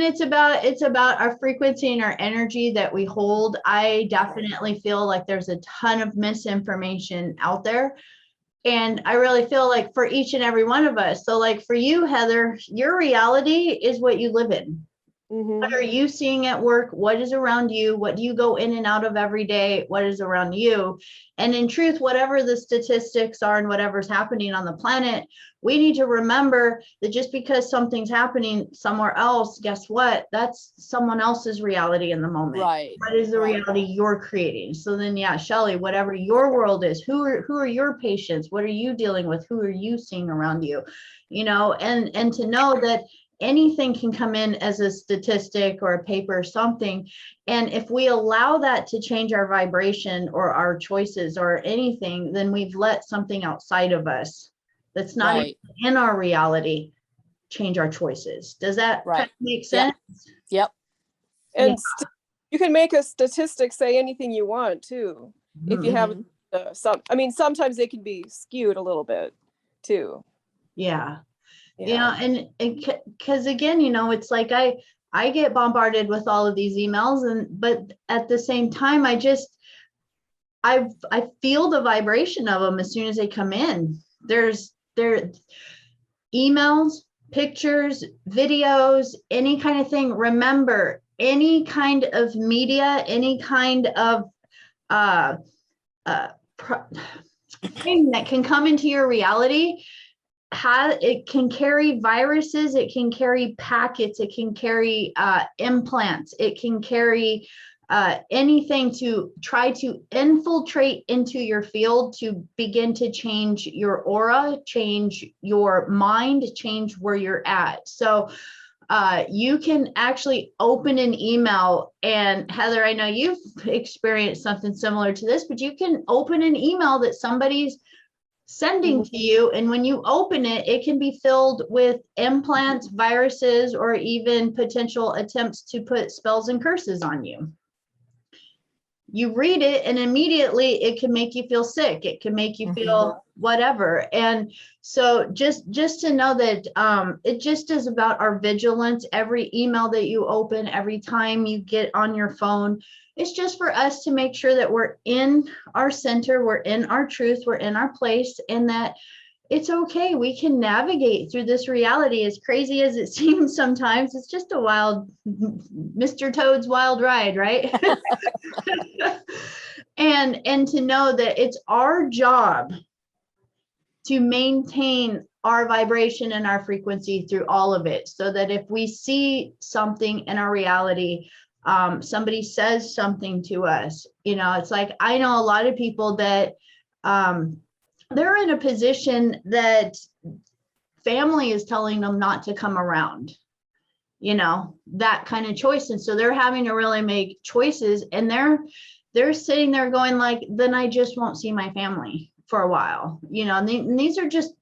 it's about our frequency and our energy that we hold. I definitely feel like there's a ton of misinformation out there. And I really feel like for each and every one of us. So like for you, Heather, your reality is what you live in. What are you seeing at work? What is around you? What do you go in and out of every day? What is around you? And in truth, whatever the statistics are and whatever's happening on the planet, we need to remember that just because something's happening somewhere else, guess what? That's someone else's reality in the moment. Right. What is the reality you're creating? So then, yeah, Shelley, whatever your world is, who are your patients? What are you dealing with? Who are you seeing around you? You know, and to know that anything can come in as a statistic or a paper or something. And if we allow that to change our vibration or our choices or anything, then we've let something outside of us that's not in our reality change our choices. Does that kind of make sense? Yep. And you can make a statistic say anything you want too. If you have sometimes they can be skewed a little bit too. Yeah. And because again, you know, it's like I get bombarded with all of these emails, but at the same time, I feel the vibration of them as soon as they come in. There emails, pictures, videos, any kind of thing. Remember, any kind of media, any kind of thing that can come into your reality, it can carry viruses, it can carry packets, it can carry implants, it can carry anything to try to infiltrate into your field to begin to change your aura, change your mind, change where you're at. So you can actually open an email, and Heather, I know you've experienced something similar to this, but you can open an email that somebody's sending to you, and when you open it, it can be filled with implants, viruses, or even potential attempts to put spells and curses on you. You read it and immediately it can make you feel sick, it can make you feel whatever. And so just to know that it just is about our vigilance. Every email that you open, every time you get on your phone, it's just for us to make sure that we're in our center, we're in our truth, we're in our place, and that it's okay. We can navigate through this reality. As crazy as it seems sometimes, it's just a wild, Mr. Toad's wild ride, right? and to know that it's our job to maintain our vibration and our frequency through all of it, so that if we see something in our reality, somebody says something to us, you know, it's like, I know a lot of people that they're in a position that family is telling them not to come around, you know, that kind of choice. And so they're having to really make choices, and they're sitting there going like, then I just won't see my family for a while, you know. And these are just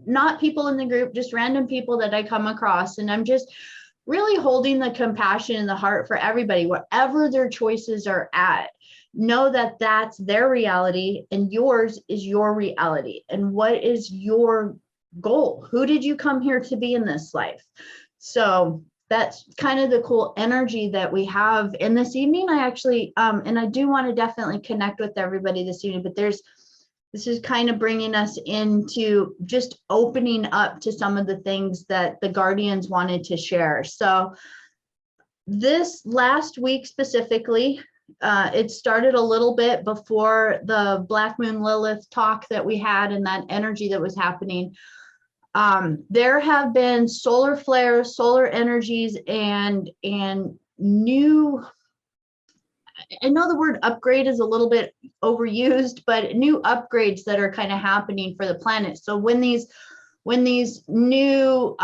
not people in the group, just random people that I come across. And I'm just really holding the compassion in the heart for everybody, whatever their choices are at. Know that that's their reality and yours is your reality. And what is your goal? Who did you come here to be in this life? So that's kind of the cool energy that we have in this evening. I actually, and I do want to definitely connect with everybody this evening, but this is kind of bringing us into just opening up to some of the things that the Guardians wanted to share. So this last week specifically, it started a little bit before the Black Moon Lilith talk that we had and that energy that was happening. There have been solar flares, solar energies, and new, I know the word upgrade is a little bit overused, but new upgrades that are kind of happening for the planet. So when these new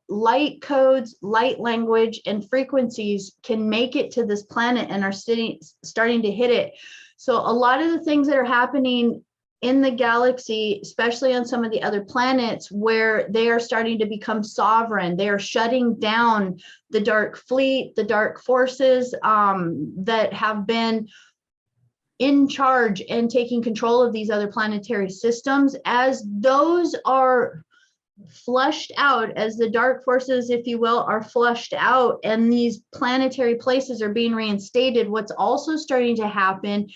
light codes, light language, and frequencies can make it to this planet and are starting to hit it. So a lot of the things that are happening in the galaxy, especially on some of the other planets where they are starting to become sovereign, they are shutting down the dark fleet, the dark forces that have been in charge and taking control of these other planetary systems. As those are flushed out, as the dark forces, if you will, are flushed out and these planetary places are being reinstated, what's also starting to happen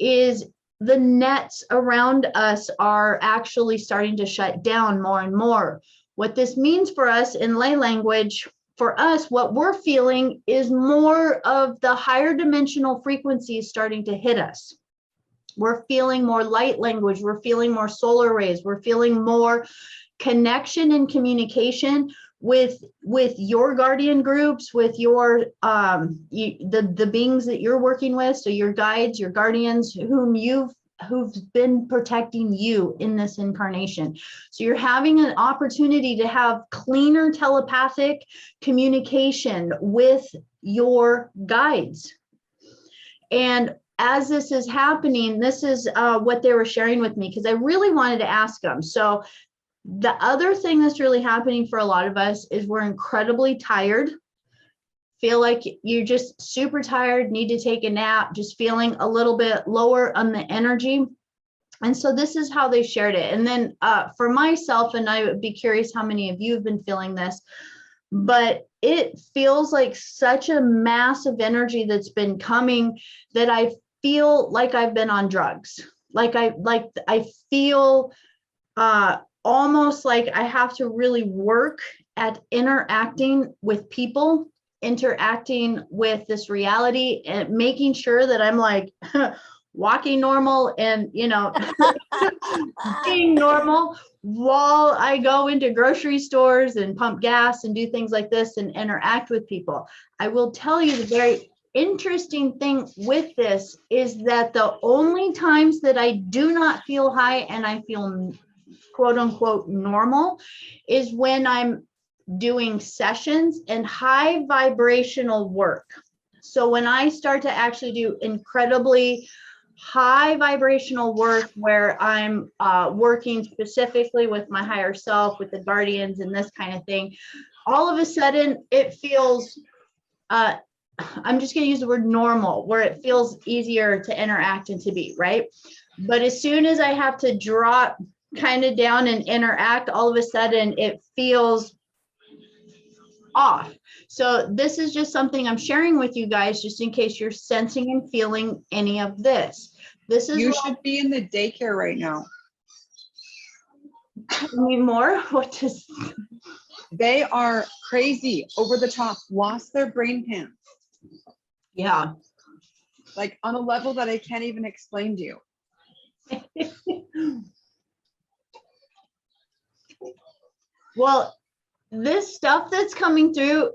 is the nets around us are actually starting to shut down more and more. What this means for us in lay language, for us, what we're feeling is more of the higher dimensional frequencies starting to hit us. We're feeling more light language. We're feeling more solar rays. We're feeling more connection and communication with your guardian groups, with your the beings that you're working with, so your guides, your guardians, who've been protecting you in this incarnation. So you're having an opportunity to have cleaner telepathic communication with your guides. And as this is happening, this is what they were sharing with me, because I really wanted to ask them. So the other thing that's really happening for a lot of us is we're incredibly tired, feel like you're just super tired, need to take a nap, just feeling a little bit lower on the energy. And so this is how they shared it. And then for myself, and I would be curious how many of you have been feeling this, but it feels like such a massive energy that's been coming that I feel like I've been on drugs. I feel almost like I have to really work at interacting with people, interacting with this reality, and making sure that I'm like walking normal and, you know, being normal while I go into grocery stores and pump gas and do things like this and interact with people. I will tell you the very interesting thing with this is that the only times that I do not feel high and I feel quote unquote normal is when I'm doing sessions and high vibrational work. So when I start to actually do incredibly high vibrational work where I'm working specifically with my higher self, with the guardians and this kind of thing, all of a sudden it feels, I'm just going to use the word normal, where it feels easier to interact and to be, right? But as soon as I have to drop kind of down and interact, all of a sudden it feels off. So this is just something I'm sharing with you guys, just in case you're sensing and feeling any of this. This is, you should be in the daycare right now. Tell me more. What is? They are crazy, over the top, lost their brain pants. Yeah. Like on a level that I can't even explain to you. Well, this stuff that's coming through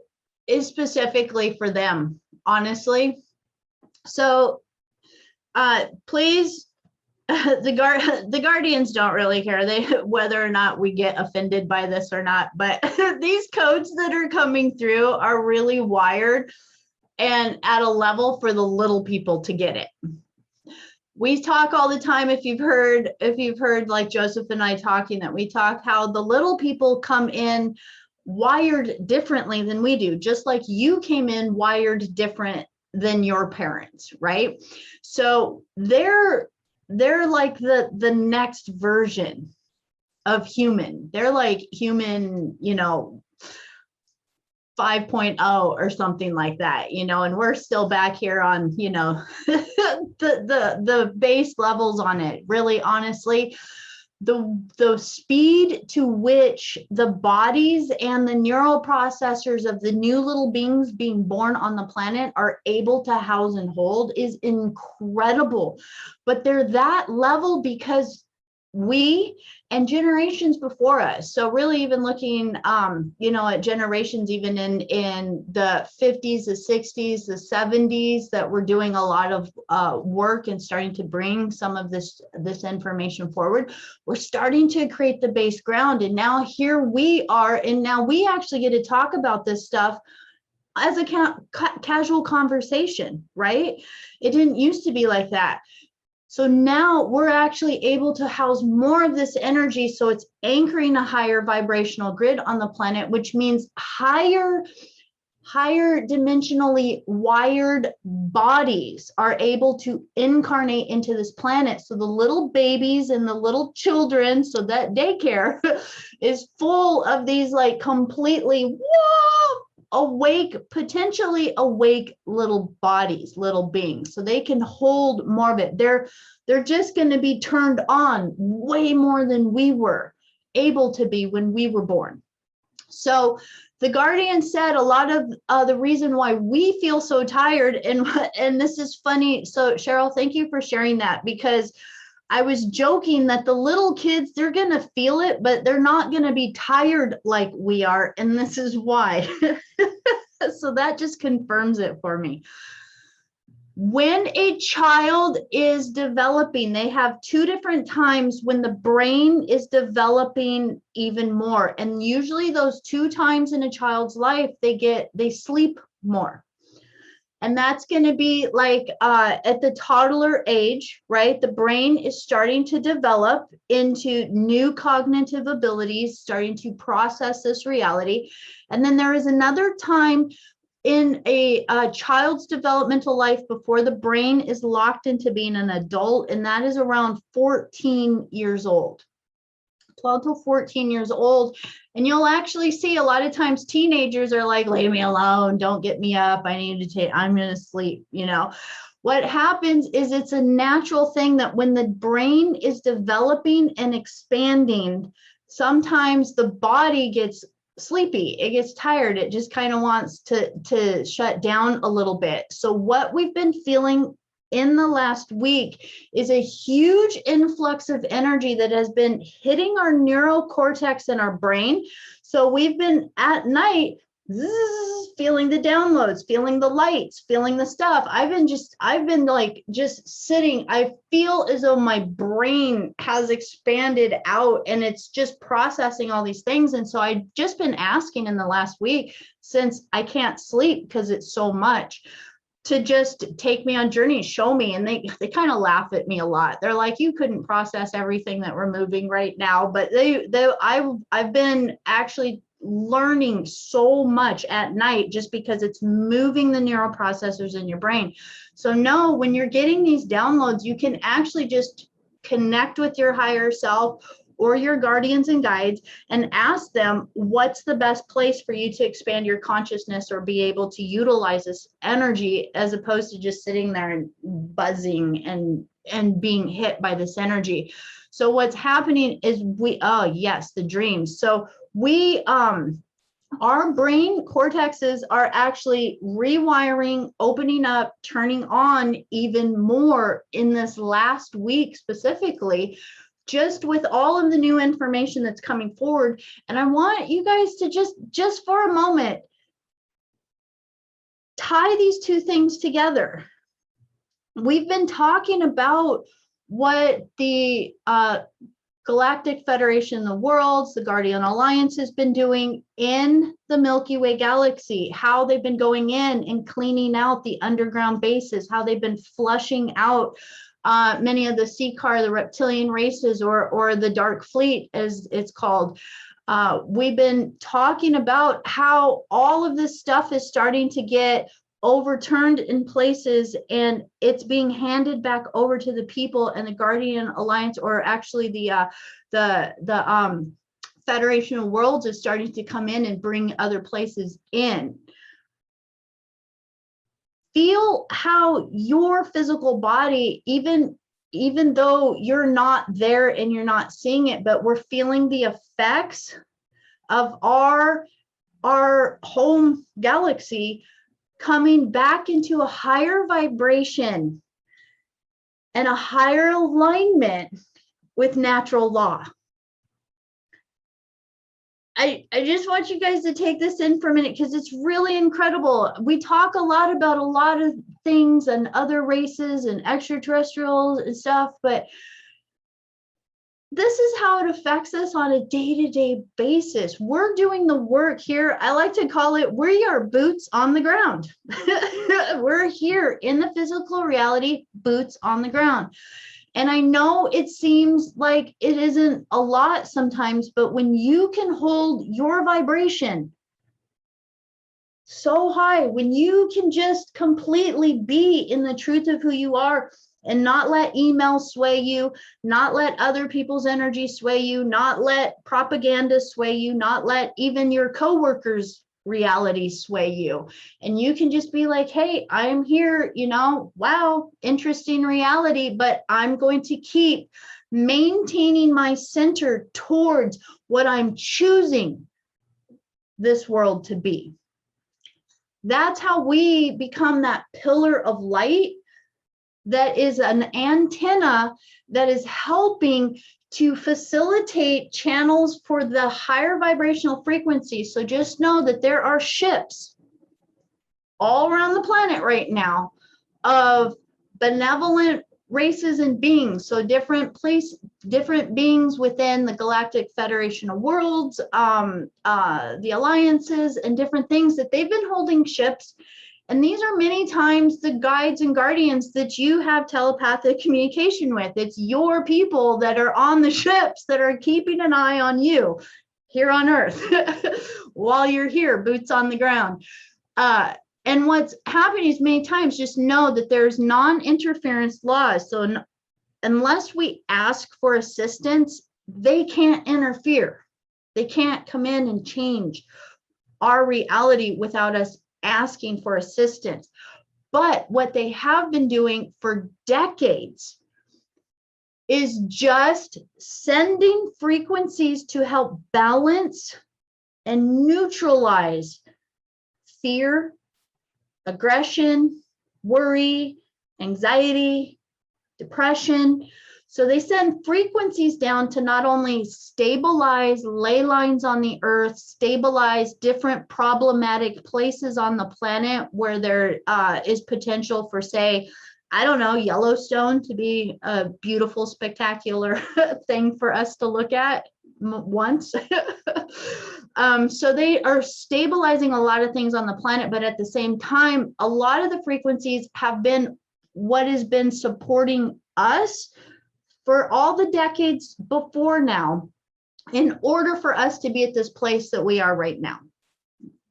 is specifically for them, honestly. So please, the guardians don't really care whether or not we get offended by this or not, but these codes that are coming through are really wired and at a level for the little people to get it. We talk all the time, if you've heard like Joseph and I talking, that we talk how the little people come in wired differently than we do, just like you came in wired different than your parents, right? So they're like the next version of human. They're like human, you know, 5.0 or something like that, you know, and we're still back here on, you know, the base levels on it. Really, honestly, the speed to which the bodies and the neural processors of the new little beings being born on the planet are able to house and hold is incredible. But they're that level because we and generations before us. So really even looking, you know, at generations even in the 50s, the 60s, the 70s, that we're doing a lot of work and starting to bring some of this information forward. We're starting to create the base ground. And now here we are, and now we actually get to talk about this stuff as a casual conversation, right? It didn't used to be like that. So now we're actually able to house more of this energy. So it's anchoring a higher vibrational grid on the planet, which means higher higher dimensionally wired bodies are able to incarnate into this planet. So the little babies and the little children, so that daycare is full of these like completely whoa, awake, potentially awake little bodies, little beings, so they can hold more of it. They're just going to be turned on way more than we were able to be when we were born. So the Guardian said a lot of the reason why we feel so tired, and this is funny. So Cheryl, thank you for sharing that, because I was joking that the little kids, they're going to feel it, but they're not going to be tired like we are. And this is why. So that just confirms it for me. When a child is developing, they have two different times when the brain is developing even more. And usually those two times in a child's life, they sleep more. And that's going to be like at the toddler age, right? The brain is starting to develop into new cognitive abilities, starting to process this reality. And then there is another time in a child's developmental life before the brain is locked into being an adult, and that is around 14 years old. 12 to 14 years old. And you'll actually see a lot of times teenagers are like, leave me alone, don't get me up, I'm going to sleep. You know, what happens is it's a natural thing that when the brain is developing and expanding, sometimes the body gets sleepy, it gets tired, it just kind of wants to shut down a little bit. So what we've been feeling in the last week is a huge influx of energy that has been hitting our neural cortex in our brain. So we've been at night feeling the downloads, feeling the lights, feeling the stuff. I've been like just sitting. I feel as though my brain has expanded out and it's just processing all these things. And so I've just been asking in the last week, since I can't sleep because it's so much, to just take me on journeys, show me. And they kind of laugh at me a lot. They're like, you couldn't process everything that we're moving right now. But I've been actually learning so much at night just because it's moving the neural processors in your brain. So no, when you're getting these downloads, you can actually just connect with your higher self or your guardians and guides and ask them, what's the best place for you to expand your consciousness or be able to utilize this energy, as opposed to just sitting there and buzzing and being hit by this energy. So what's happening is the dreams. So we, our brain cortexes are actually rewiring, opening up, turning on even more in this last week specifically, just with all of the new information that's coming forward. And I want you guys to just for a moment, tie these two things together. We've been talking about what the Galactic Federation, the worlds, the Guardian Alliance has been doing in the Milky Way galaxy, how they've been going in and cleaning out the underground bases, how they've been flushing out many of the Seacar, the reptilian races, or the Dark Fleet, as it's called. We've been talking about how all of this stuff is starting to get overturned in places, and it's being handed back over to the people, and the Guardian Alliance, or actually the Federation of Worlds, is starting to come in and bring other places in. Feel how your physical body, even though you're not there and you're not seeing it, but we're feeling the effects of our home galaxy coming back into a higher vibration and a higher alignment with natural law. I just want you guys to take this in for a minute, because it's really incredible. We talk a lot about a lot of things and other races and extraterrestrials and stuff, but this is how it affects us on a day-to-day basis. We're doing the work here. I like to call it, we are boots on the ground. We're here in the physical reality, boots on the ground. And I know it seems like it isn't a lot sometimes, but when you can hold your vibration so high when you can just completely be in the truth of who you are and not let email sway you, not let other people's energy sway you, not let propaganda sway you, not let even your coworkers' reality sway you. And you can just be like, hey, I'm here, you know, wow, interesting reality, but I'm going to keep maintaining my center towards what I'm choosing this world to be. That's how we become that pillar of light that is an antenna that is helping to facilitate channels for the higher vibrational frequencies. So just know that there are ships all around the planet right now of benevolent races and beings. So different beings within the Galactic Federation of Worlds, the alliances, and different things that they've been holding ships. And these are many times the guides and guardians that you have telepathic communication with. It's your people that are on the ships that are keeping an eye on you here on Earth while you're here, boots on the ground. And what's happening is many times just know that there's non-interference laws. So unless we ask for assistance, they can't interfere. They can't come in and change our reality without us asking for assistance. But what they have been doing for decades is just sending frequencies to help balance and neutralize fear, aggression, worry, anxiety, depression. So they send frequencies down to not only stabilize ley lines on the earth, stabilize different problematic places on the planet where there is potential for, say, I don't know, Yellowstone to be a beautiful, spectacular thing for us to look at once. So they are stabilizing a lot of things on the planet, but at the same time, a lot of the frequencies have been what has been supporting us for all the decades before now, in order for us to be at this place that we are right now.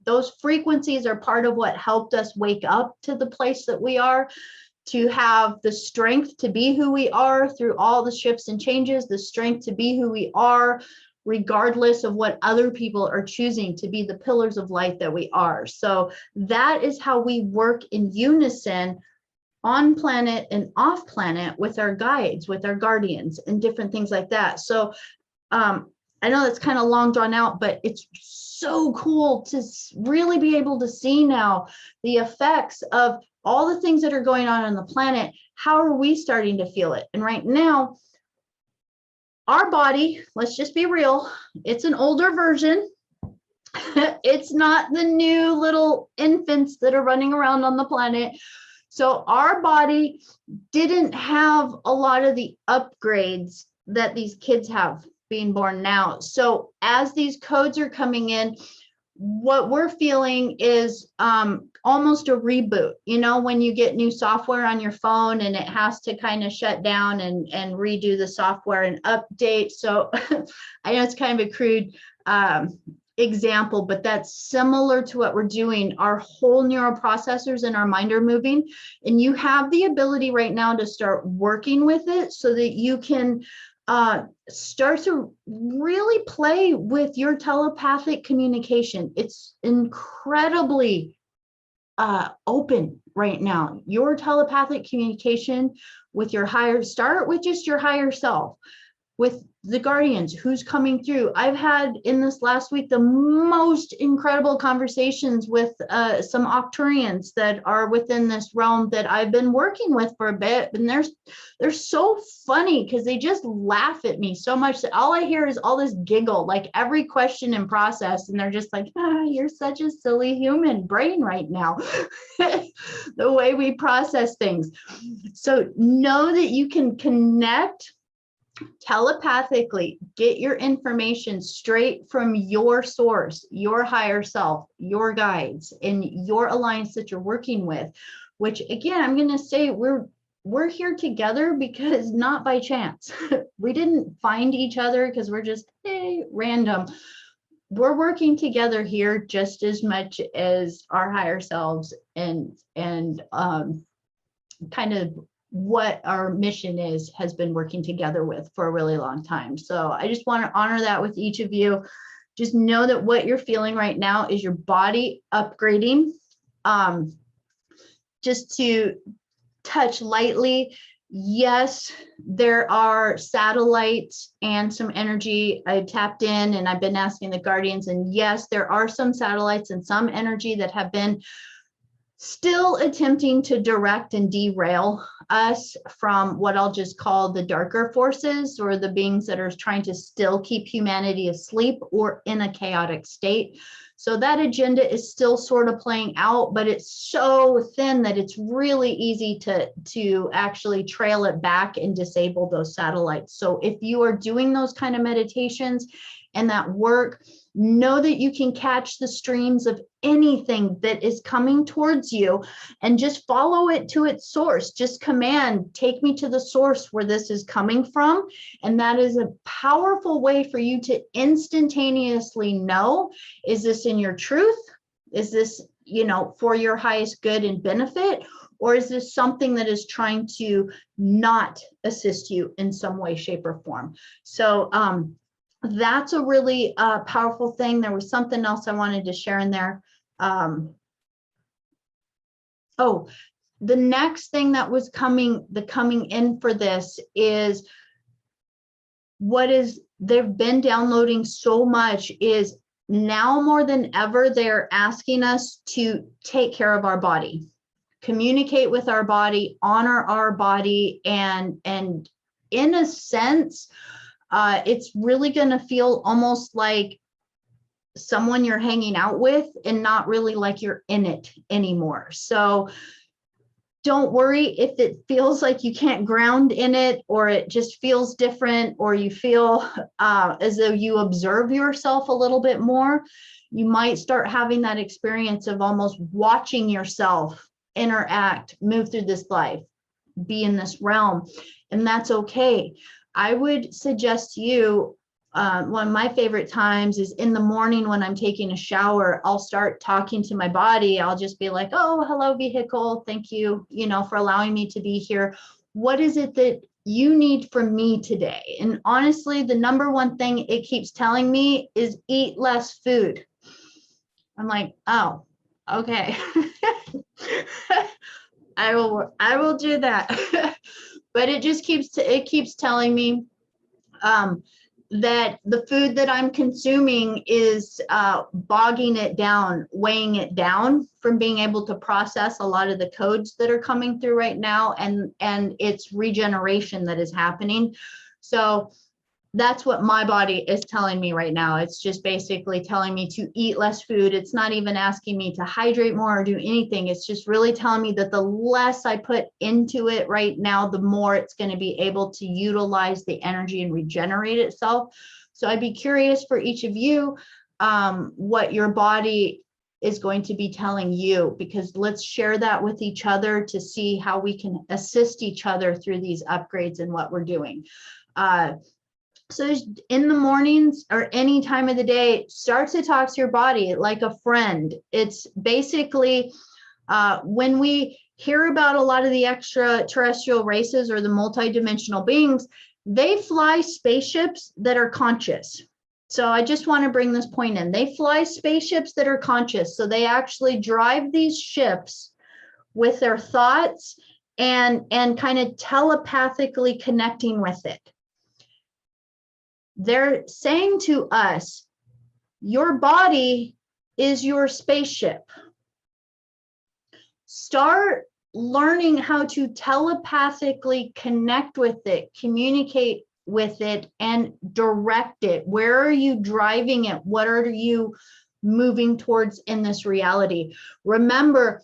Those frequencies are part of what helped us wake up to the place that we are, to have the strength to be who we are through all the shifts and changes, the strength to be who we are, regardless of what other people are choosing to be the pillars of light that we are. So that is how we work in unison on planet and off planet with our guides, with our guardians, and different things like that. So I know that's kind of long drawn out, but it's so cool to really be able to see now the effects of all the things that are going on the planet. How are we starting to feel it? And right now, our body, let's just be real, it's an older version. It's not the new little infants that are running around on the planet. So our body didn't have a lot of the upgrades that these kids have being born now. So as these codes are coming in, what we're feeling is almost a reboot. You know, when you get new software on your phone and it has to kind of shut down and redo the software and update. So I know it's kind of a crude example, but that's similar to what we're doing. Our whole neuroprocessors in our mind are moving, and you have the ability right now to start working with it so that you can start to really play with your telepathic communication. It's incredibly open right now. Your telepathic communication with your higher, start with just your higher self, with the guardians, who's coming through. I've had in this last week the most incredible conversations with some Octurians that are within this realm that I've been working with for a bit. And they're so funny because they just laugh at me so much that all I hear is all this giggle, like every question and process. And they're just like, you're such a silly human brain right now. The way we process things. So know that you can connect telepathically, get your information straight from your source, your higher self, your guides, and your alliance that you're working with, which again, I'm going to say we're here together because not by chance. We didn't find each other because we're just, hey, random. we're working together here just as much as our higher selves and kind of what our mission has been working together with for a really long time. So I just want to honor that with each of you. Just know that what you're feeling right now is your body upgrading. Just to touch lightly, yes, there are satellites and some energy. I tapped in and I've been asking the guardians, and yes, there are some satellites and some energy that have been still attempting to direct and derail us from what I'll just call the darker forces, or the beings that are trying to still keep humanity asleep or in a chaotic state. So that agenda is still sort of playing out, but it's so thin that it's really easy to actually trail it back and disable those satellites. So if you are doing those kind of meditations and that work, know that you can catch the streams of anything that is coming towards you and just follow it to its source. Just command, take me to the source where this is coming from. And that is a powerful way for you to instantaneously know, is this in your truth? Is this, for your highest good and benefit? Or is this something that is trying to not assist you in some way, shape, or form? So, that's a really powerful thing. There was something else I wanted to share in there. Oh, the next thing that was coming in for this is they've been downloading so much is now more than ever, they're asking us to take care of our body, communicate with our body, honor our body, and in a sense, it's really going to feel almost like someone you're hanging out with and not really like you're in it anymore. So don't worry if it feels like you can't ground in it, or it just feels different, or you feel as though you observe yourself a little bit more. You might start having that experience of almost watching yourself interact, move through this life, be in this realm, and that's okay. I would suggest to you, one of my favorite times is in the morning when I'm taking a shower. I'll start talking to my body. I'll just be like, oh, hello, vehicle. Thank you, for allowing me to be here. What is it that you need from me today? And honestly, the number one thing it keeps telling me is eat less food. I'm like, oh, okay. I will do that. But it just keeps telling me that the food that I'm consuming is bogging it down, weighing it down from being able to process a lot of the codes that are coming through right now, and it's regeneration that is happening. So that's what my body is telling me right now. It's just basically telling me to eat less food. It's not even asking me to hydrate more or do anything. It's just really telling me that the less I put into it right now, the more it's going to be able to utilize the energy and regenerate itself. So I'd be curious for each of you what your body is going to be telling you, because let's share that with each other to see how we can assist each other through these upgrades and what we're doing. So in the mornings or any time of the day, start to talk to your body like a friend. It's basically when we hear about a lot of the extraterrestrial races or the multidimensional beings, they fly spaceships that are conscious. So I just want to bring this point in. They fly spaceships that are conscious. So they actually drive these ships with their thoughts and kind of telepathically connecting with it. They're saying to us, your body is your spaceship. Start learning how to telepathically connect with it, communicate with it, and direct it. Where are you driving it? What are you moving towards in this reality? Remember,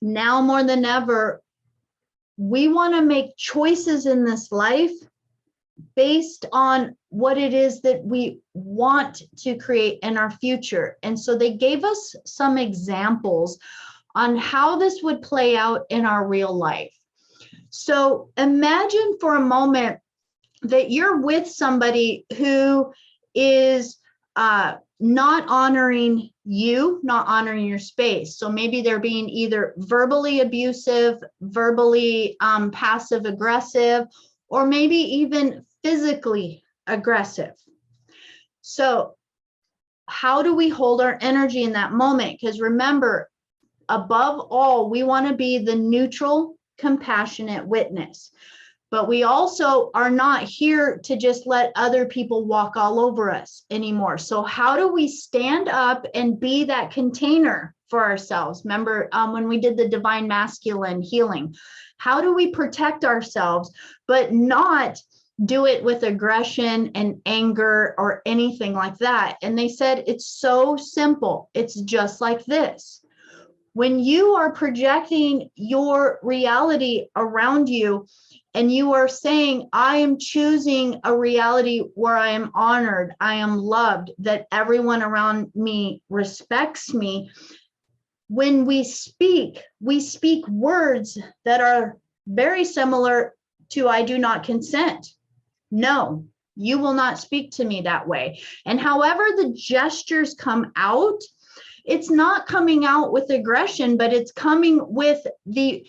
now more than ever, we want to make choices in this life based on what it is that we want to create in our future. And so they gave us some examples on how this would play out in our real life. So imagine for a moment that you're with somebody who is not honoring you, not honoring your space. So maybe they're being either verbally abusive, verbally passive aggressive, or maybe even physically aggressive. So how do we hold our energy in that moment? Because remember, above all, we want to be the neutral, compassionate witness. But we also are not here to just let other people walk all over us anymore. So how do we stand up and be that container for ourselves? Remember when we did the divine masculine healing, how do we protect ourselves, but not do it with aggression and anger or anything like that? And they said, it's so simple. It's just like this. When you are projecting your reality around you and you are saying, I am choosing a reality where I am honored, I am loved, that everyone around me respects me. When we speak words that are very similar to I do not consent. No, you will not speak to me that way. And however the gestures come out, it's not coming out with aggression, but it's coming with the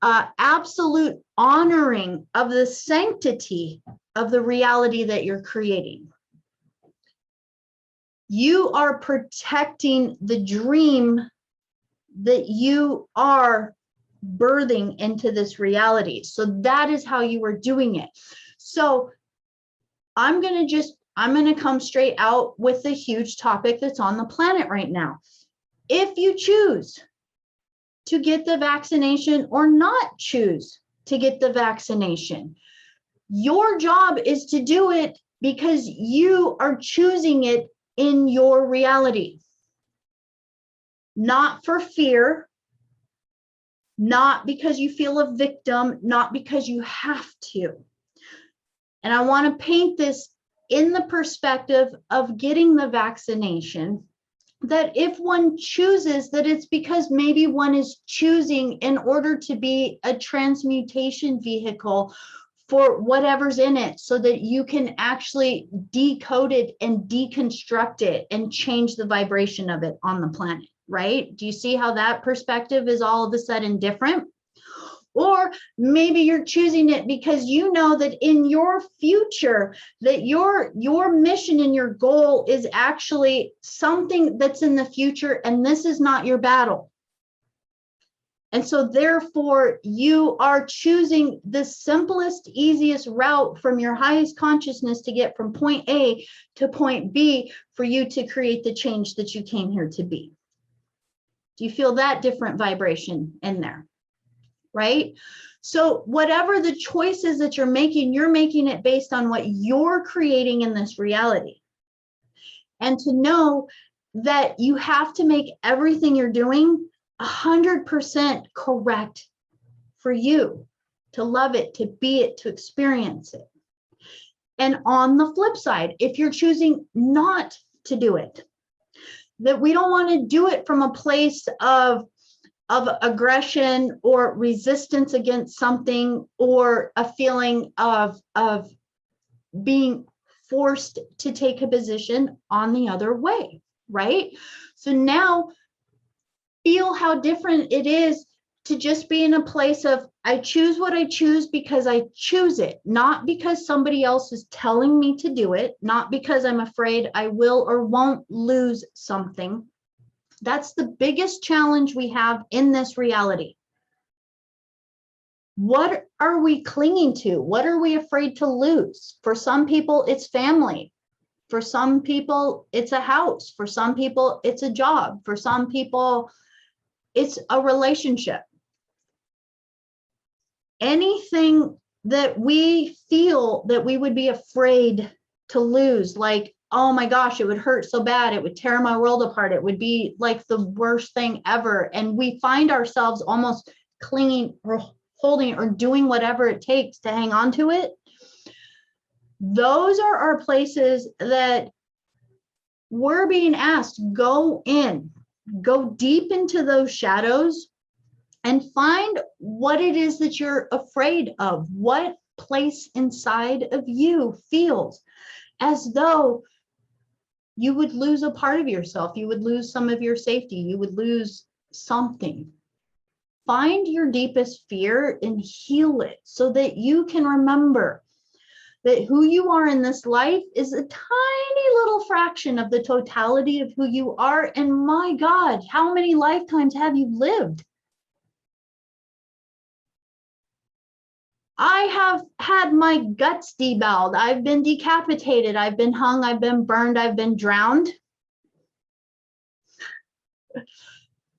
absolute honoring of the sanctity of the reality that you're creating. You are protecting the dream that you are birthing into this reality. So that is how you are doing it. So I'm going to come straight out with the huge topic that's on the planet right now. If you choose to get the vaccination or not choose to get the vaccination, your job is to do it because you are choosing it in your reality. Not for fear, not because you feel a victim, not because you have to. And I want to paint this in the perspective of getting the vaccination, that if one chooses, that it's because maybe one is choosing in order to be a transmutation vehicle for whatever's in it, so that you can actually decode it and deconstruct it and change the vibration of it on the planet, right? Do you see how that perspective is all of a sudden different? Or maybe you're choosing it because you know that in your future, that your mission and your goal is actually something that's in the future, and this is not your battle. And so therefore, you are choosing the simplest, easiest route from your highest consciousness to get from point A to point B for you to create the change that you came here to be. Do you feel that different vibration in there? Right? So whatever the choices that you're making it based on what you're creating in this reality. And to know that you have to make everything you're doing 100% correct for you, to love it, to be it, to experience it. And on the flip side, if you're choosing not to do it, that we don't want to do it from a place of aggression or resistance against something, or a feeling of being forced to take a position on the other way, right? So now feel how different it is to just be in a place of, I choose what I choose because I choose it, not because somebody else is telling me to do it, not because I'm afraid I will or won't lose something. That's the biggest challenge we have in this reality. What are we clinging to? What are we afraid to lose? For some people, it's family. For some people, it's a house. For some people, it's a job. For some people, it's a relationship. Anything that we feel that we would be afraid to lose, like, oh my gosh, it would hurt so bad, it would tear my world apart, it would be like the worst thing ever, and we find ourselves almost clinging or holding or doing whatever it takes to hang on to it. Those are our places that we're being asked, go in, go deep into those shadows and find what it is that you're afraid of. What place inside of you feels as though you would lose a part of yourself. You would lose some of your safety. You would lose something. Find your deepest fear and heal it so that you can remember that who you are in this life is a tiny little fraction of the totality of who you are. And my God, how many lifetimes have you lived? I have had my guts deboweled. I've been decapitated. I've been hung. I've been burned. I've been drowned.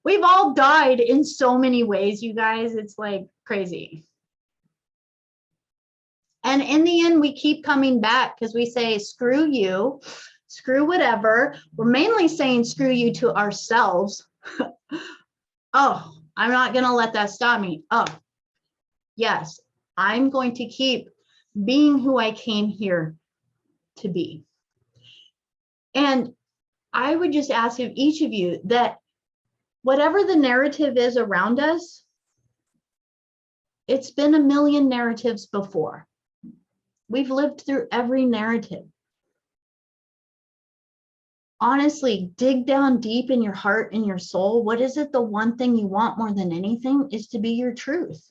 We've all died in so many ways, you guys. It's like crazy. And in the end, we keep coming back because we say, screw you, screw whatever. We're mainly saying screw you to ourselves. Oh, I'm not going to let that stop me. Oh, yes, I'm going to keep being who I came here to be. And I would just ask of each of you that whatever the narrative is around us, it's been a million narratives before. We've lived through every narrative. Honestly, dig down deep in your heart and your soul. What is it? The one thing you want more than anything is to be your truth.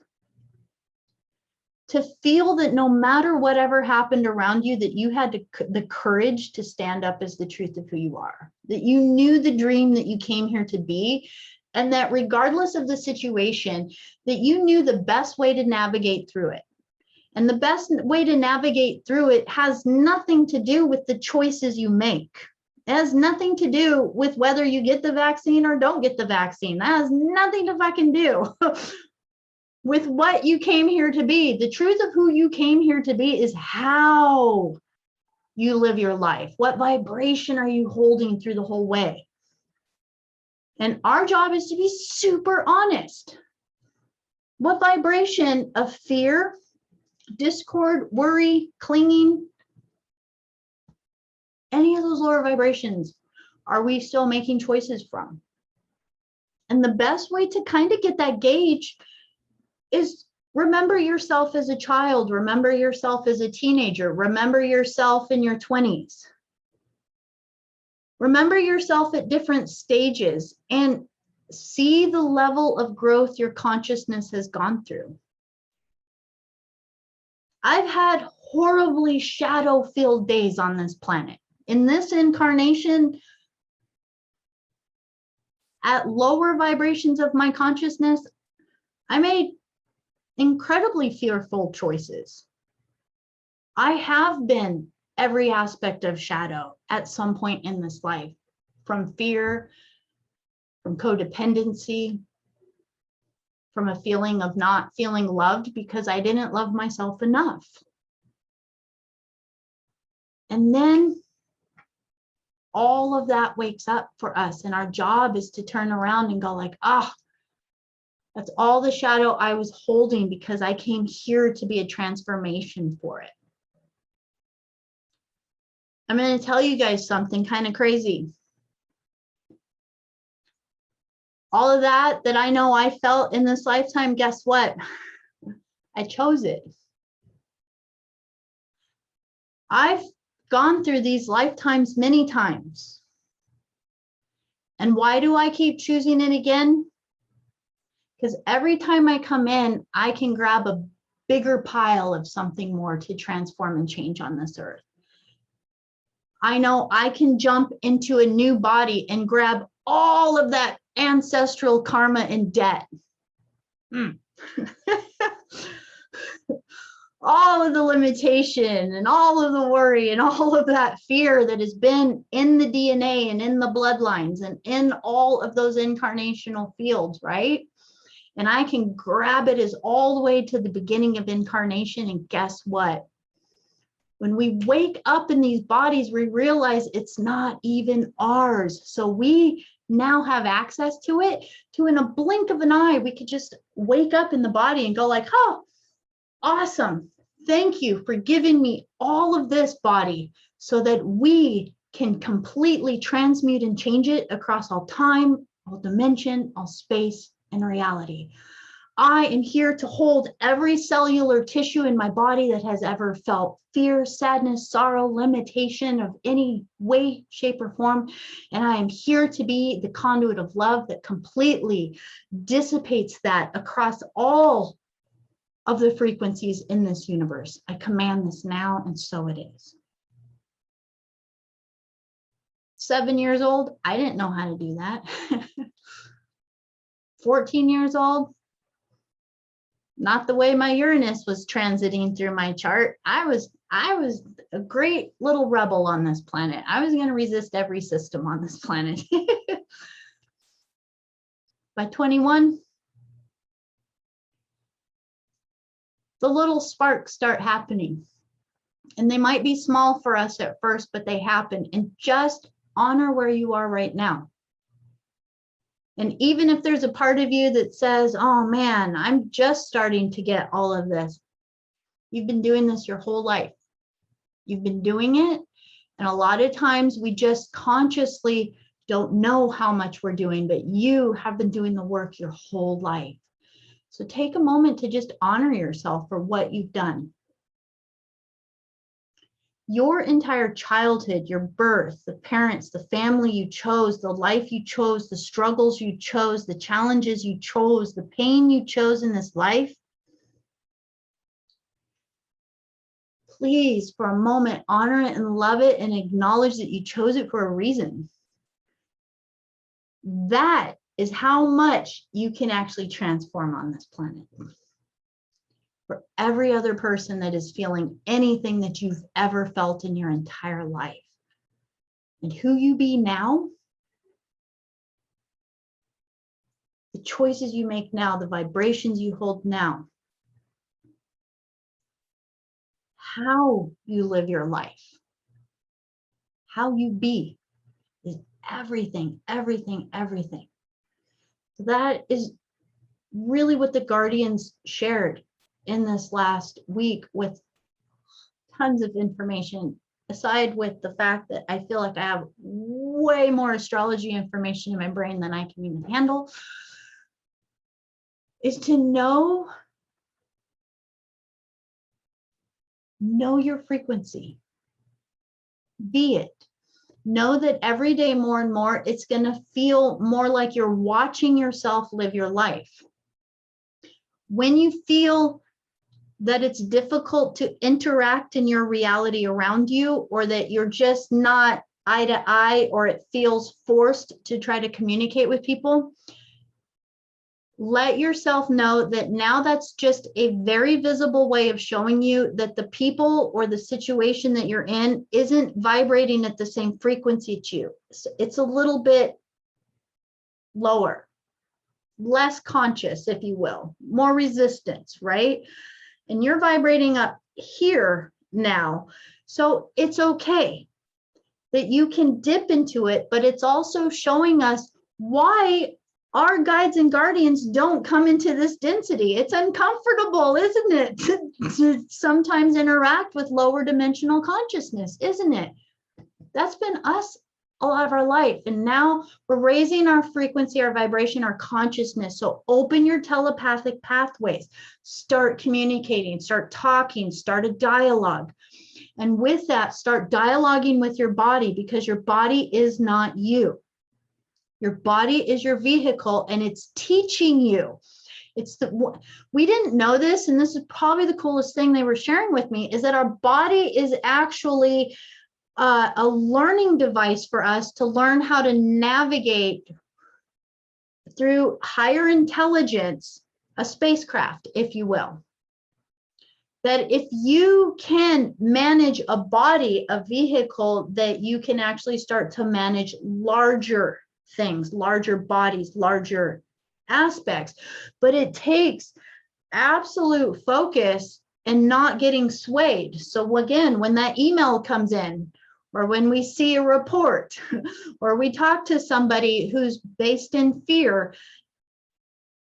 To feel that no matter whatever happened around you, that you had the courage to stand up as the truth of who you are, that you knew the dream that you came here to be, and that regardless of the situation, that you knew the best way to navigate through it. And the best way to navigate through it has nothing to do with the choices you make. It has nothing to do with whether you get the vaccine or don't get the vaccine. That has nothing to fucking do with what you came here to be. The truth of who you came here to be is how you live your life. What vibration are you holding through the whole way? And our job is to be super honest. What vibration of fear, discord, worry, clinging, any of those lower vibrations are we still making choices from? And the best way to kind of get that gauge is remember yourself as a child, remember yourself as a teenager, remember yourself in your 20s. Remember yourself at different stages and see the level of growth your consciousness has gone through. I've had horribly shadow-filled days on this planet. In this incarnation, at lower vibrations of my consciousness, I made incredibly fearful choices. I have been every aspect of shadow at some point in this life, from fear, from codependency, from a feeling of not feeling loved because I didn't love myself enough. And then all of that wakes up for us, and our job is to turn around and go like, ah, that's all the shadow I was holding because I came here to be a transformation for it. I'm going to tell you guys something kind of crazy. All of that I know I felt in this lifetime, guess what? I chose it. I've gone through these lifetimes many times. And why do I keep choosing it again? Because every time I come in, I can grab a bigger pile of something more to transform and change on this earth. I know I can jump into a new body and grab all of that ancestral karma and debt. All of the limitation and all of the worry and all of that fear that has been in the DNA and in the bloodlines and in all of those incarnational fields, right? And I can grab it as all the way to the beginning of incarnation. And guess what? When we wake up in these bodies, we realize it's not even ours. So we now have access to it, to in a blink of an eye, we could just wake up in the body and go like, oh, awesome. Thank you for giving me all of this body so that we can completely transmute and change it across all time, all dimension, all space, and reality. I am here to hold every cellular tissue in my body that has ever felt fear, sadness, sorrow, limitation of any way, shape, or form. And I am here to be the conduit of love that completely dissipates that across all of the frequencies in this universe. I command this now, and so it is. 7 years old, I didn't know how to do that. 14 years old, not the way my Uranus was transiting through my chart. I was a great little rebel on this planet. I was going to resist every system on this planet. By 21, the little sparks start happening. And they might be small for us at first, but they happen. And just honor where you are right now. And even if there's a part of you that says, oh man, I'm just starting to get all of this. You've been doing this your whole life. You've been doing it. And a lot of times we just consciously don't know how much we're doing, but you have been doing the work your whole life. So take a moment to just honor yourself for what you've done. Your entire childhood, your birth, the parents, the family you chose, the life you chose, the struggles you chose, the challenges you chose, the pain you chose in this life. Please, for a moment, honor it and love it and acknowledge that you chose it for a reason. That is how much you can actually transform on this planet. For every other person that is feeling anything that you've ever felt in your entire life. And who you be now, the choices you make now, the vibrations you hold now, how you live your life, how you be is everything, everything, everything. So that is really what the Guardians shared in this last week, with tons of information, aside with the fact that I feel like I have way more astrology information in my brain than I can even handle, is to know your frequency. Be it. Know that every day more and more, it's going to feel more like you're watching yourself live your life. When you feel that it's difficult to interact in your reality around you, or that you're just not eye to eye, or it feels forced to try to communicate with people, let yourself know that now that's just a very visible way of showing you that the people or the situation that you're in isn't vibrating at the same frequency as you. It's a little bit lower, less conscious, if you will, more resistance, right? And you're vibrating up here now. So it's okay that you can dip into it, but it's also showing us why our guides and guardians don't come into this density. It's uncomfortable, isn't it? To sometimes interact with lower dimensional consciousness, isn't it? That's been us a lot of our life. And now we're raising our frequency, our vibration, our consciousness. So open your telepathic pathways, start communicating, start talking, start a dialogue. And with that, start dialoguing with your body, because your body is not you. Your body is your vehicle, and it's teaching you. We didn't know this, and this is probably the coolest thing they were sharing with me, is that our body is actually a learning device for us to learn how to navigate through higher intelligence, a spacecraft, if you will. That if you can manage a body, a vehicle, that you can actually start to manage larger things, larger bodies, larger aspects. But it takes absolute focus and not getting swayed. So again, when that email comes in, or when we see a report, or we talk to somebody who's based in fear,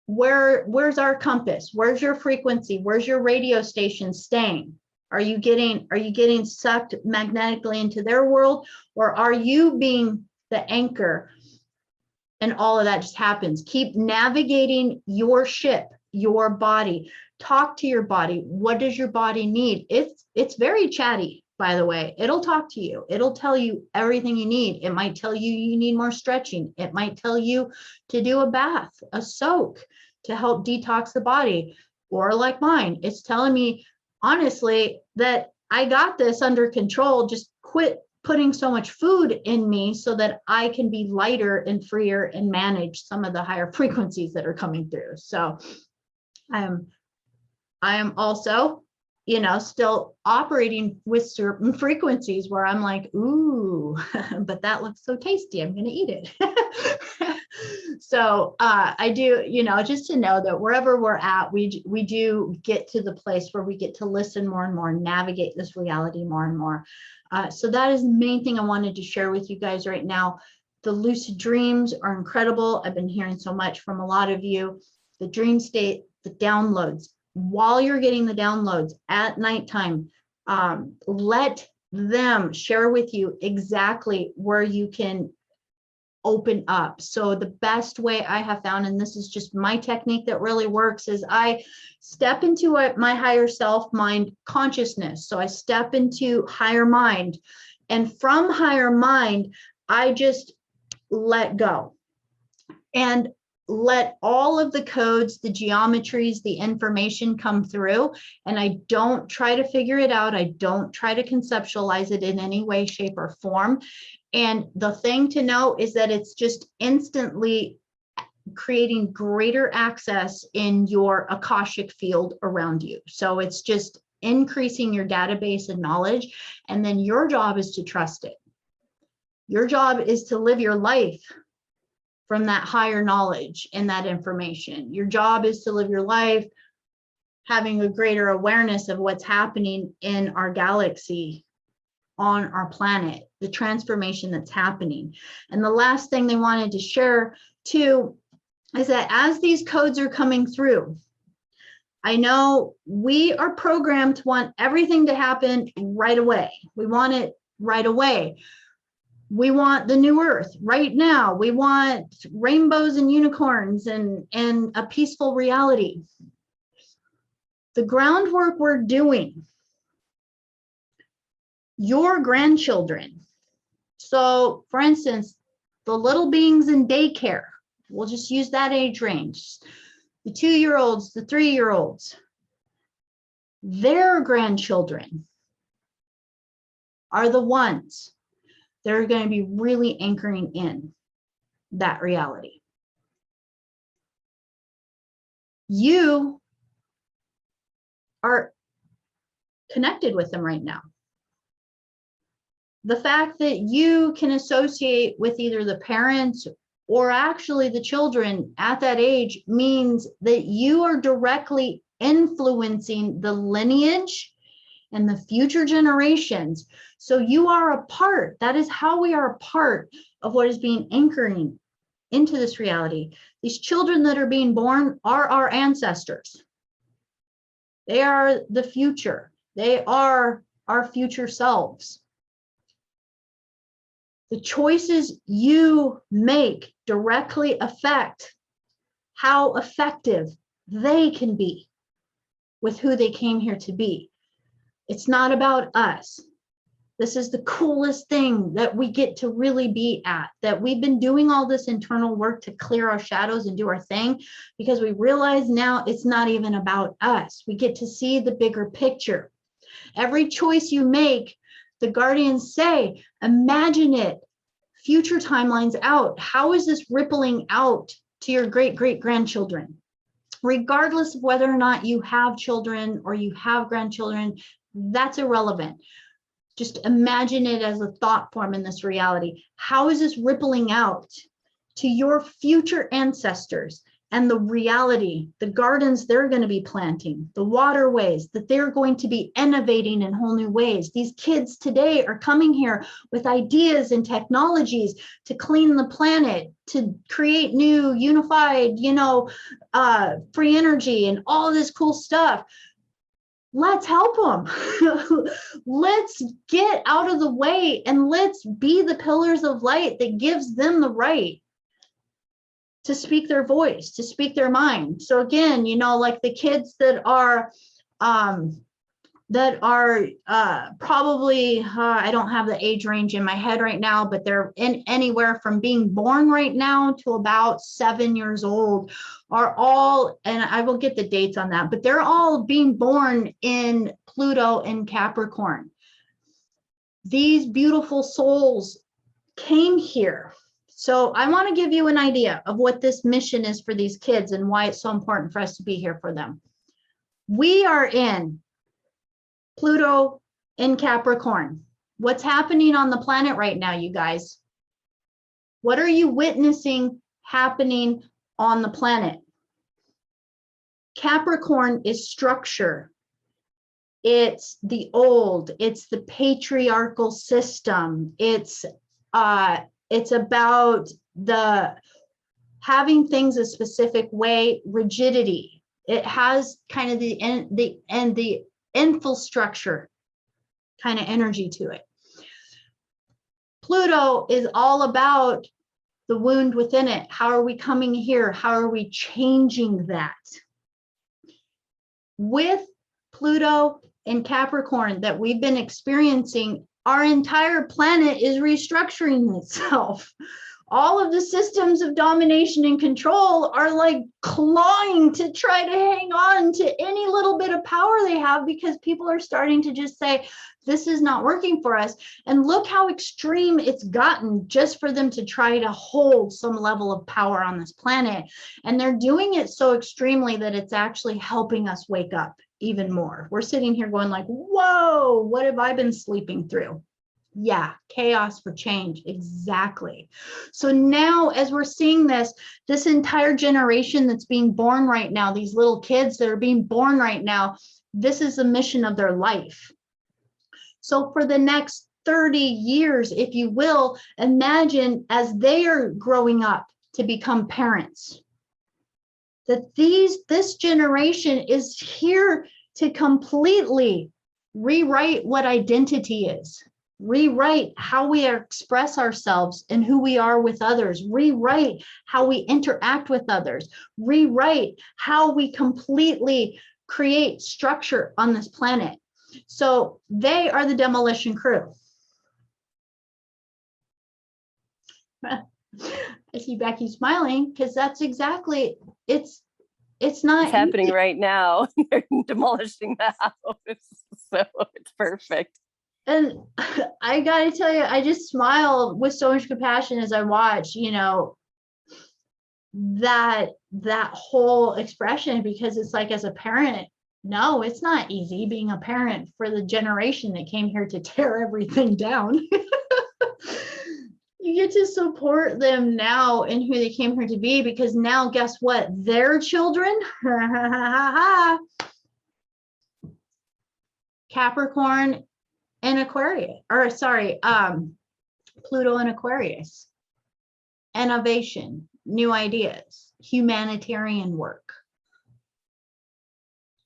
where's our compass? Where's your frequency? Where's your radio station staying? Are you getting sucked magnetically into their world, or are you being the anchor? And all of that just happens. Keep navigating your ship, your body. Talk to your body. What does your body need? It's very chatty, by the way. It'll talk to you. It'll tell you everything you need. It might tell you you need more stretching. It might tell you to do a bath, a soak to help detox the body. Or like mine, it's telling me honestly that I got this under control. Just quit putting so much food in me so that I can be lighter and freer and manage some of the higher frequencies that are coming through. So I am also, you know, still operating with certain frequencies where I'm like, ooh, but that looks so tasty, I'm going to eat it. So I do, you know, just to know that wherever we're at, we do get to the place where we get to listen more and more, navigate this reality more and more. So that is the main thing I wanted to share with you guys right now. The lucid dreams are incredible. I've been hearing so much from a lot of you. The dream state, the downloads. While you're getting the downloads at nighttime, let them share with you exactly where you can open up. So the best way I have found, and this is just my technique that really works, is I step into my higher self mind consciousness. So I step into higher mind, and from higher mind, I just let go and let all of the codes, the geometries, the information come through, and I don't try to figure it out. I don't try to conceptualize it in any way, shape, or form. And the thing to know is that it's just instantly creating greater access in your Akashic field around you. So it's just increasing your database and knowledge, and then your job is to trust it. Your job is to live your life from that higher knowledge and that information. Your job is to live your life having a greater awareness of what's happening in our galaxy, on our planet, the transformation that's happening. And the last thing they wanted to share too is that as these codes are coming through, I know we are programmed to want everything to happen right away. We want it right away. We want the new earth right now. We want rainbows and unicorns and a peaceful reality. The groundwork we're doing, your grandchildren. So for instance, the little beings in daycare, we'll just use that age range. The 2-year-olds, the 3-year-olds, their grandchildren are the ones they're going to be really anchoring in that reality. You are connected with them right now. The fact that you can associate with either the parents or actually the children at that age means that you are directly influencing the lineage and the future generations. So you are a part, that is how we are a part of what is being anchoring into this reality. These children that are being born are our ancestors. They are the future. They are our future selves. The choices you make directly affect how effective they can be with who they came here to be. It's not about us. This is the coolest thing that we get to really be at, that we've been doing all this internal work to clear our shadows and do our thing, because we realize now it's not even about us. We get to see the bigger picture. Every choice you make, the guardians say, imagine it, future timelines out. How is this rippling out to your great-great-grandchildren? Regardless of whether or not you have children or you have grandchildren, that's irrelevant. Just imagine it as a thought form in this reality. How is this rippling out to your future ancestors and the reality, the gardens they're going to be planting, the waterways that they're going to be innovating in whole new ways? These kids today are coming here with ideas and technologies to clean the planet, to create new unified, free energy and all this cool stuff. Let's help them. Let's get out of the way and let's be the pillars of light that gives them the right to speak their voice, to speak their mind. So again, you know, like the kids that are probably, I don't have the age range in my head right now, but they're in anywhere from being born right now to about 7 years old, are all, and I will get the dates on that, but they're all being born in Pluto and Capricorn. These beautiful souls came here. So I want to give you an idea of what this mission is for these kids and why it's so important for us to be here for them. We are in Pluto in Capricorn. What's happening on the planet right now, you guys? What are you witnessing happening on the planet? Capricorn is structure. It's the old, it's the patriarchal system. It's about the having things a specific way, rigidity. It has kind of the infrastructure kind of energy to it. Pluto is all about the wound within it. How are we coming here? How are we changing that? With Pluto and Capricorn that we've been experiencing, our entire planet is restructuring itself. All of the systems of domination and control are like clawing to try to hang on to any little bit of power they have, because people are starting to just say, this is not working for us. And look how extreme it's gotten just for them to try to hold some level of power on this planet. And they're doing it so extremely that it's actually helping us wake up even more. We're sitting here going like, whoa, what have I been sleeping through? Yeah, chaos for change, exactly. So now as we're seeing this entire generation that's being born right now, these little kids that are being born right now, this is the mission of their life. So for the next 30 years, if you will, imagine as they are growing up to become parents, that this generation is here to completely rewrite what identity is. Rewrite how we express ourselves and who we are with others. Rewrite how we interact with others. Rewrite how we completely create structure on this planet. So they are the demolition crew. I see Becky smiling because that's exactly, it's not It's happening right now. They're demolishing the house. So it's perfect. And I gotta tell you, I just smiled with so much compassion as I watch, you know, that whole expression, because it's like, as a parent, no, it's not easy being a parent for the generation that came here to tear everything down. You get to support them now in who they came here to be, because now guess what? Their children, Capricorn and Aquarius, or sorry, Pluto and Aquarius. Innovation, new ideas, humanitarian work,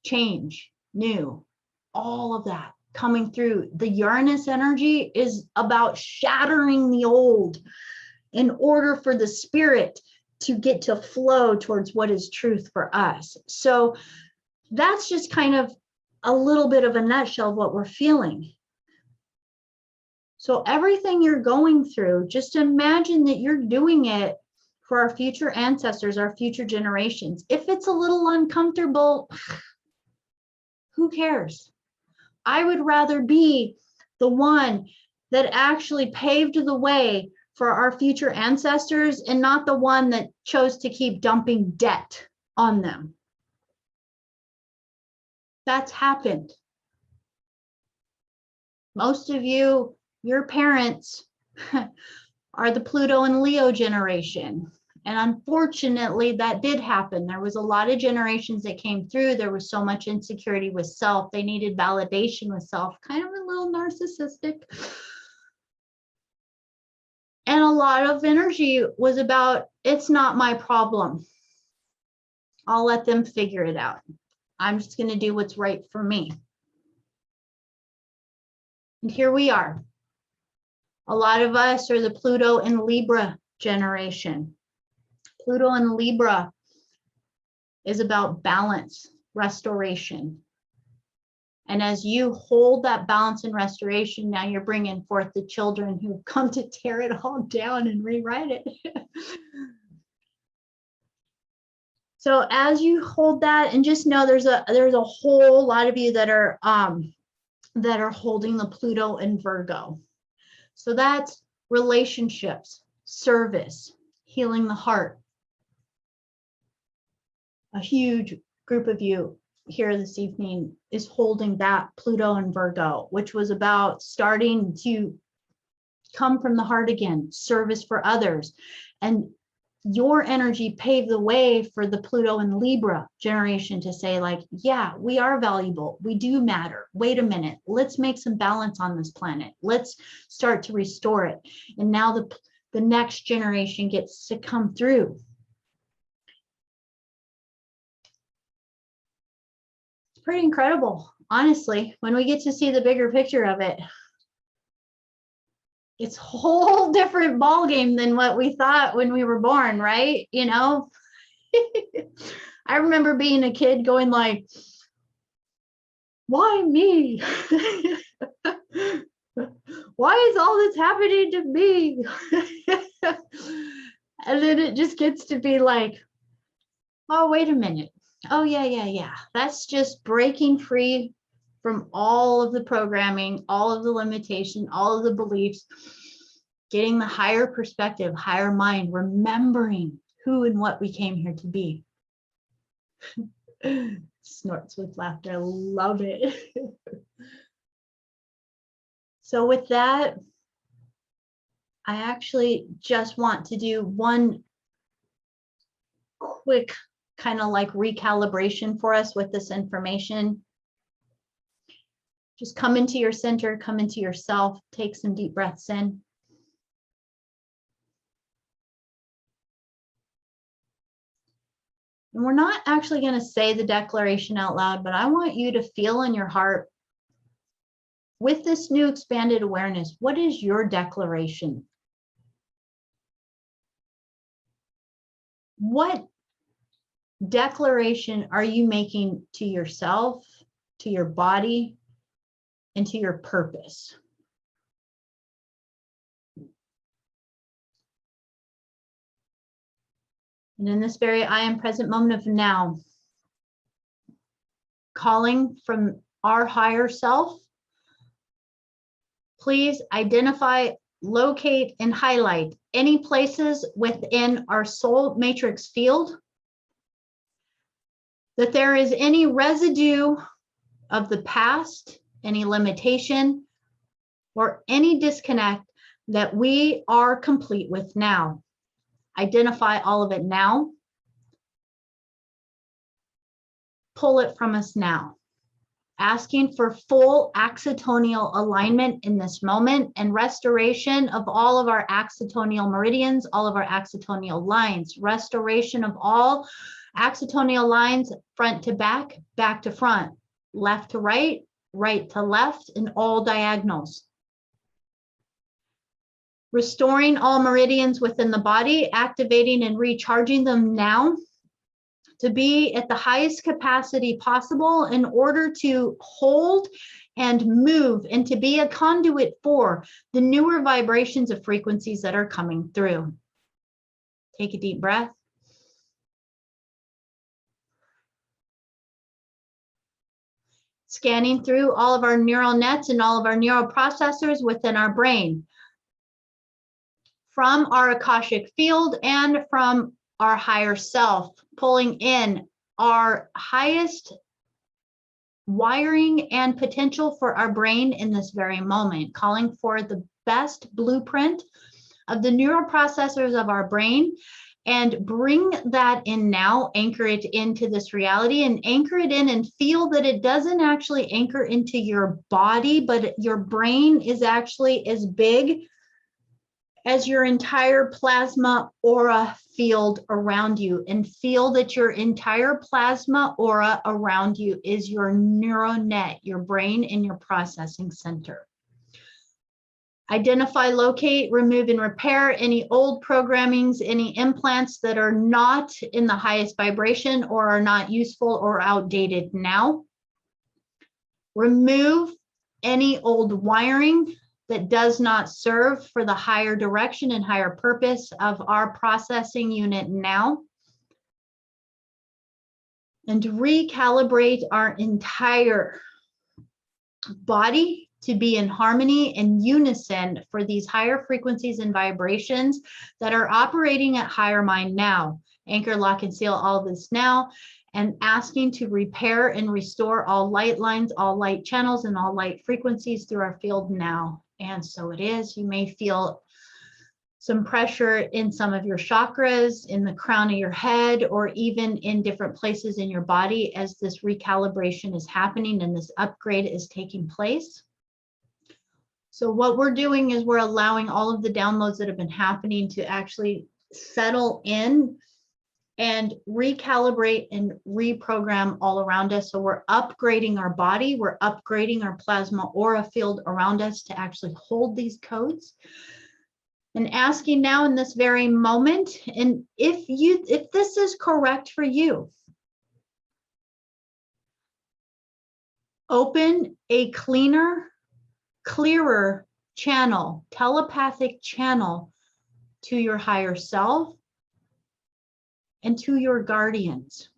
change, new, all of that coming through. The Uranus energy is about shattering the old in order for the spirit to get to flow towards what is truth for us. So that's just kind of a little bit of a nutshell of what we're feeling. So everything you're going through, just imagine that you're doing it for our future ancestors, our future generations. If it's a little uncomfortable, who cares? I would rather be the one that actually paved the way for our future ancestors and not the one that chose to keep dumping debt on them. That's happened. Most of you, your parents are the Pluto and Leo generation. And unfortunately, that did happen. There was a lot of generations that came through. There was so much insecurity with self. They needed validation with self, kind of a little narcissistic. And a lot of energy was about, it's not my problem. I'll let them figure it out. I'm just going to do what's right for me. And here we are. A lot of us are the Pluto and Libra generation. Pluto and Libra is about balance, restoration. And as you hold that balance and restoration, now you're bringing forth the children who've come to tear it all down and rewrite it. So as you hold that, and just know there's a whole lot of you that are holding the Pluto and Virgo. So that's relationships, service, healing the heart. A huge group of you here this evening is holding that Pluto and Virgo, which was about starting to come from the heart again, service for others. And your energy paved the way for the Pluto and Libra generation to say, like, yeah, we are valuable. We do matter. Wait a minute. Let's make some balance on this planet. Let's start to restore it. And now the next generation gets to come through. It's pretty incredible, honestly, when we get to see the bigger picture of it. It's a whole different ballgame than what we thought when we were born, right? You know, I remember being a kid going like, why me? Why is all this happening to me? And then it just gets to be like, oh, wait a minute. Oh, yeah. That's just breaking free from all of the programming, all of the limitation, all of the beliefs, getting the higher perspective, higher mind, remembering who and what we came here to be. Snorts with laughter. I love it. So with that, I actually just want to do one quick kind of like recalibration for us with this information. Just come into your center, come into yourself, take some deep breaths in. And we're not actually going to say the declaration out loud, but I want you to feel in your heart, with this new expanded awareness, what is your declaration? What declaration are you making to yourself, to your body, and to your purpose? And in this very I am present moment of now, calling from our higher self, please identify, locate, and highlight any places within our soul matrix field that there is any residue of the past, any limitation, or any disconnect that we are complete with now. Identify all of it now. Pull it from us now. Asking for full axitonial alignment in this moment and restoration of all of our axitonial meridians, all of our axitonial lines, restoration of all axitonial lines, front to back, back to front, left to right, right to left, and all diagonals. Restoring all meridians within the body, activating and recharging them now to be at the highest capacity possible in order to hold and move and to be a conduit for the newer vibrations of frequencies that are coming through. Take a deep breath. Scanning through all of our neural nets and all of our neural processors within our brain, from our Akashic field and from our higher self, pulling in our highest wiring and potential for our brain in this very moment, calling for the best blueprint of the neural processors of our brain, and bring that in now, anchor it into this reality, and anchor it in and feel that it doesn't actually anchor into your body, but your brain is actually as big as your entire plasma aura field around you, and feel that your entire plasma aura around you is your neural net, your brain and your processing center. Identify, locate, remove, and repair any old programmings, any implants that are not in the highest vibration or are not useful or outdated now. Remove any old wiring that does not serve for the higher direction and higher purpose of our processing unit now. And recalibrate our entire body to be in harmony and unison for these higher frequencies and vibrations that are operating at higher mind now. Anchor, lock, and seal all this now, and asking to repair and restore all light lines, all light channels, and all light frequencies through our field now. And so it is. You may feel some pressure in some of your chakras, in the crown of your head, or even in different places in your body as this recalibration is happening and this upgrade is taking place. So what we're doing is we're allowing all of the downloads that have been happening to actually settle in and recalibrate and reprogram all around us. So we're upgrading our body, we're upgrading our plasma aura field around us to actually hold these codes. And asking now in this very moment, and if this is correct for you, open a clearer channel, telepathic channel to your higher self and to your guardians.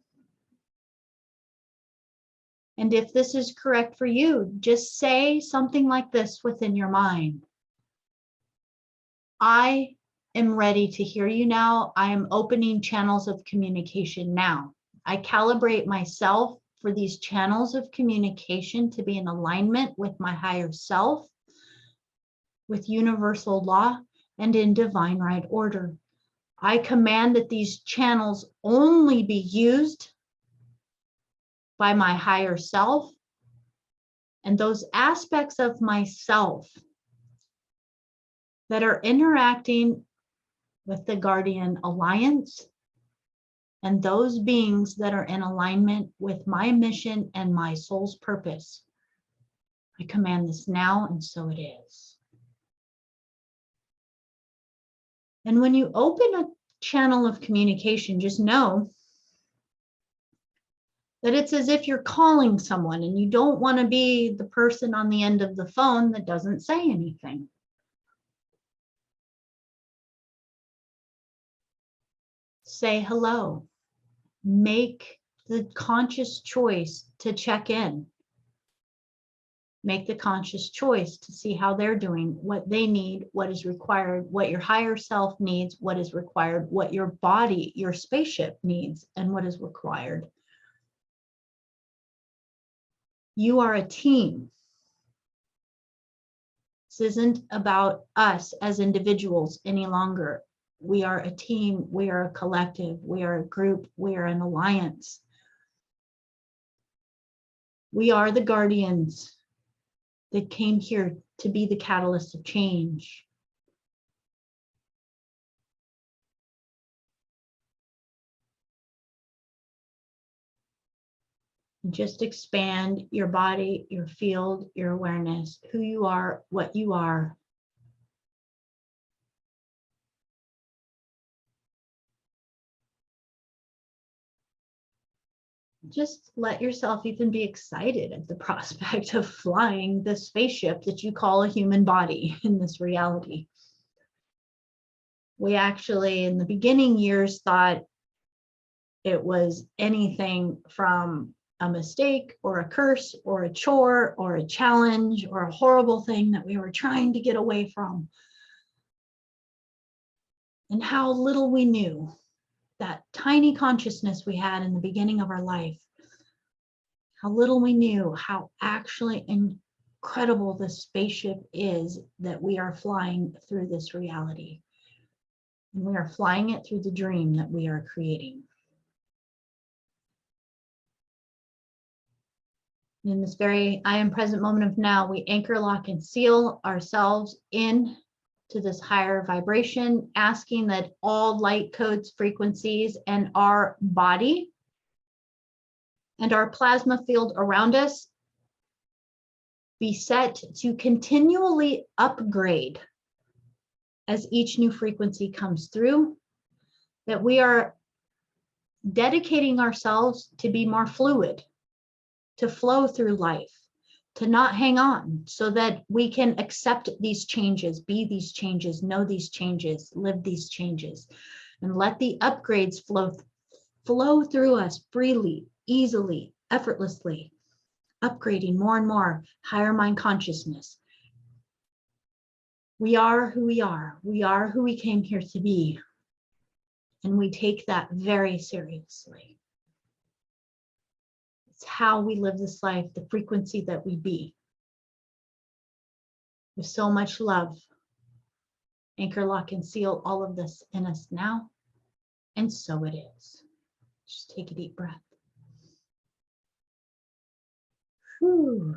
And if this is correct for you, just say something like this within your mind. I am ready to hear you now. I am opening channels of communication now. I calibrate myself for these channels of communication to be in alignment with my higher self, with universal law, and in divine right order. I command that these channels only be used by my higher self and those aspects of myself that are interacting with the Guardian Alliance and those beings that are in alignment with my mission and my soul's purpose. I command this now, and so it is. And when you open a channel of communication, just know that it's as if you're calling someone and you don't want to be the person on the end of the phone that doesn't say anything. Say hello. Make the conscious choice to check in. Make the conscious choice to see how they're doing, what they need, what is required, what your higher self needs, what is required, what your body, your spaceship needs, and what is required. You are a team. This isn't about us as individuals any longer. We are a team, we are a collective, we are a group, we are an alliance. We are the guardians that came here to be the catalyst of change. Just expand your body, your field, your awareness, who you are, what you are. Just let yourself even be excited at the prospect of flying the spaceship that you call a human body in this reality. We actually, in the beginning years, thought it was anything from a mistake or a curse or a chore or a challenge or a horrible thing that we were trying to get away from. And how little we knew that tiny consciousness we had in the beginning of our life, how little we knew how actually incredible this spaceship is that we are flying through this reality. And we are flying it through the dream that we are creating. In this very I am present moment of now, we anchor, lock, and seal ourselves in to this higher vibration, asking that all light codes, frequencies, and our body and our plasma field around us be set to continually upgrade as each new frequency comes through, that we are dedicating ourselves to be more fluid, to flow through life, to not hang on, so that we can accept these changes, be these changes, know these changes, live these changes, and let the upgrades flow through us freely, easily, effortlessly, upgrading more and more, higher mind consciousness. We are who we are. We are who we came here to be. And we take that very seriously. It's how we live this life, the frequency that we be. With so much love, anchor, lock, and seal all of this in us now. And so it is. Just take a deep breath. Whew.